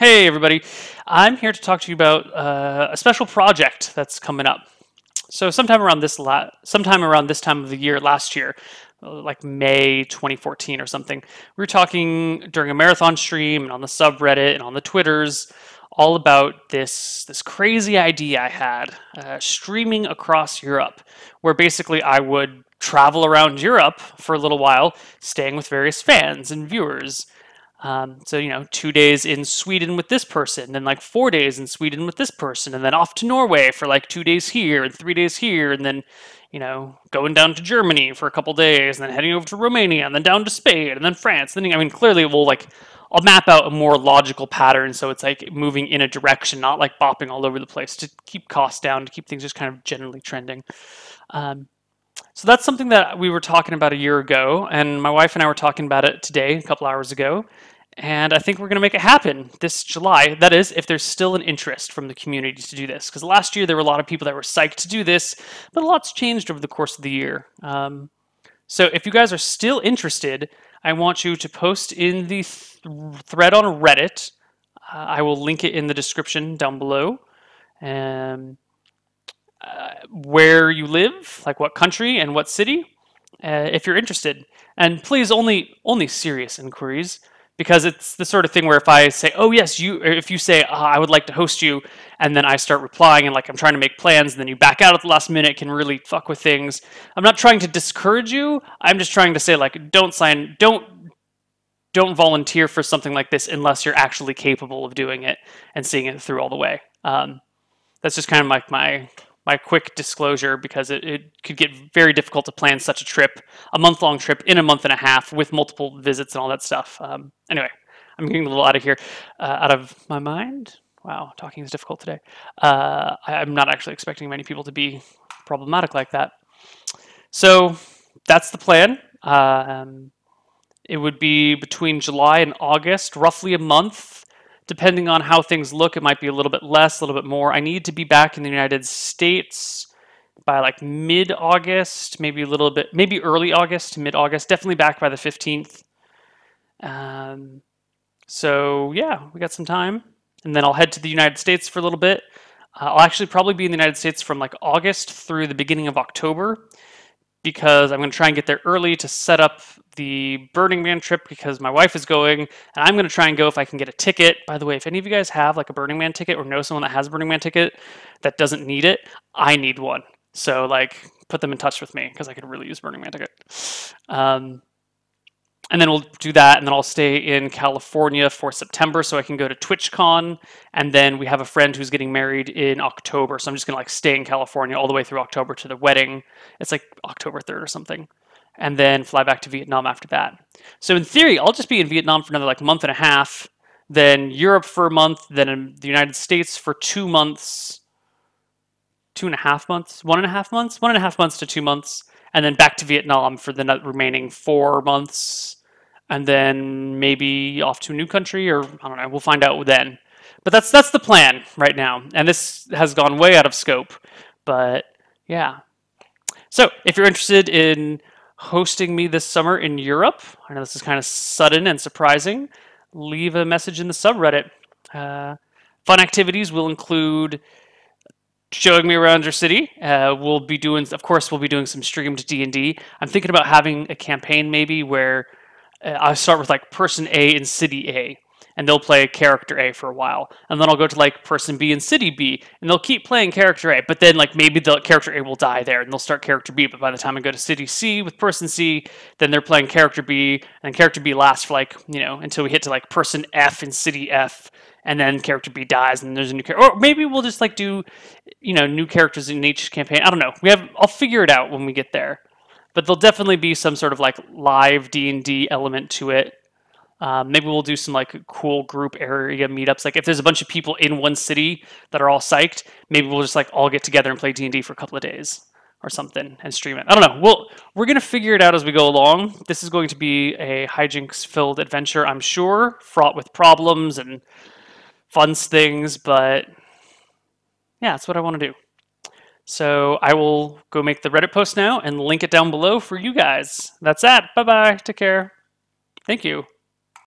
Hey everybody, I'm here to talk to you about a special project that's coming up. So sometime around this time of the year last year, like May 2014 or something, we were talking during a marathon stream and on the subreddit and on the Twitters all about this crazy idea I had, streaming across Europe, where basically I would travel around Europe for a little while, staying with various fans and viewers. So, 2 days in Sweden with this person, then like 4 days in Sweden with this person, and then off to Norway for like 2 days here and 3 days here, and then, going down to Germany for a couple days, and then heading over to Romania, and then down to Spain, and then France. Then, clearly I'll map out a more logical pattern so it's like moving in a direction, not like bopping all over the place to keep costs down, to keep things just kind of generally trending. So that's something that we were talking about a year ago, and my wife and I were talking about it today, a couple hours ago, and I think we're going to make it happen this July. That is, if there's still an interest from the community to do this, because last year there were a lot of people that were psyched to do this, but a lot's changed over the course of the year. So if you guys are still interested, I want you to post in the thread on Reddit. I will link it in the description down below. Where you live, like what country and what city, if you're interested. And please only serious inquiries, because it's the sort of thing where if I say, oh yes, or if you say, I would like to host you, and then I start replying and like I'm trying to make plans, and then you back out at the last minute, it can really fuck with things. I'm not trying to discourage you. I'm just trying to say, like, don't volunteer for something like this unless you're actually capable of doing it and seeing it through all the way. That's just kind of like my quick disclosure, because it could get very difficult to plan such a trip, a month-long trip in a month and a half with multiple visits and all that stuff. Anyway, I'm getting a little out of my mind. Wow, talking is difficult today. I'm not actually expecting many people to be problematic like that. So that's the plan. It would be between July and August, roughly a month. Depending on how things look, it might be a little bit less, a little bit more. I need to be back in the United States by like mid-August, maybe early August to mid-August. Definitely back by the 15th. So yeah, we got some time. And then I'll head to the United States for a little bit. I'll actually probably be in the United States from like August through the beginning of October, because I'm going to try and get there early to set up the Burning Man trip, because my wife is going, and I'm going to try and go if I can get a ticket. By the way, if any of you guys have like a Burning Man ticket or know someone that has a Burning Man ticket that doesn't need it, I need one. So like, put them in touch with me, because I could really use a Burning Man ticket. And then we'll do that, and then I'll stay in California for September so I can go to TwitchCon, and then we have a friend who's getting married in October, so I'm just going to like stay in California all the way through October to the wedding. It's like October 3rd or something, and then fly back to Vietnam after that. So in theory, I'll just be in Vietnam for another like month and a half, then Europe for a month, then in the United States for 2 months, 2.5 months, 1.5 months, 1.5 months to 2 months, and then back to Vietnam for the remaining 4 months. And then maybe off to a new country, or I don't know, we'll find out then. But that's the plan right now. And this has gone way out of scope, but yeah. So if you're interested in hosting me this summer in Europe, I know this is kind of sudden and surprising, leave a message in the subreddit. Fun activities will include showing me around your city. We'll be doing some streamed D&D. I'm thinking about having a campaign maybe where I'll start with like person A in city A, and they'll play character A for a while, and then I'll go to like person B in city B, and they'll keep playing character A, but then like maybe the character A will die there, and they'll start character B, but by the time I go to city C with person C, then they're playing character B, and character B lasts for like, until we hit to like person F in city F, and then character B dies, and there's a new character. Or maybe we'll just like do, new characters in each campaign. I don't know. I'll figure it out when we get there. But there'll definitely be some sort of like live D&D element to it. Maybe we'll do some like cool group area meetups. Like if there's a bunch of people in one city that are all psyched, maybe we'll just like all get together and play D&D for a couple of days or something and stream it. I don't know. We're going to figure it out as we go along. This is going to be a hijinks-filled adventure, I'm sure, fraught with problems and fun things, but yeah, that's what I want to do. So I will go make the Reddit post now and link it down below for you guys. That's that. Bye-bye. Take care. Thank you.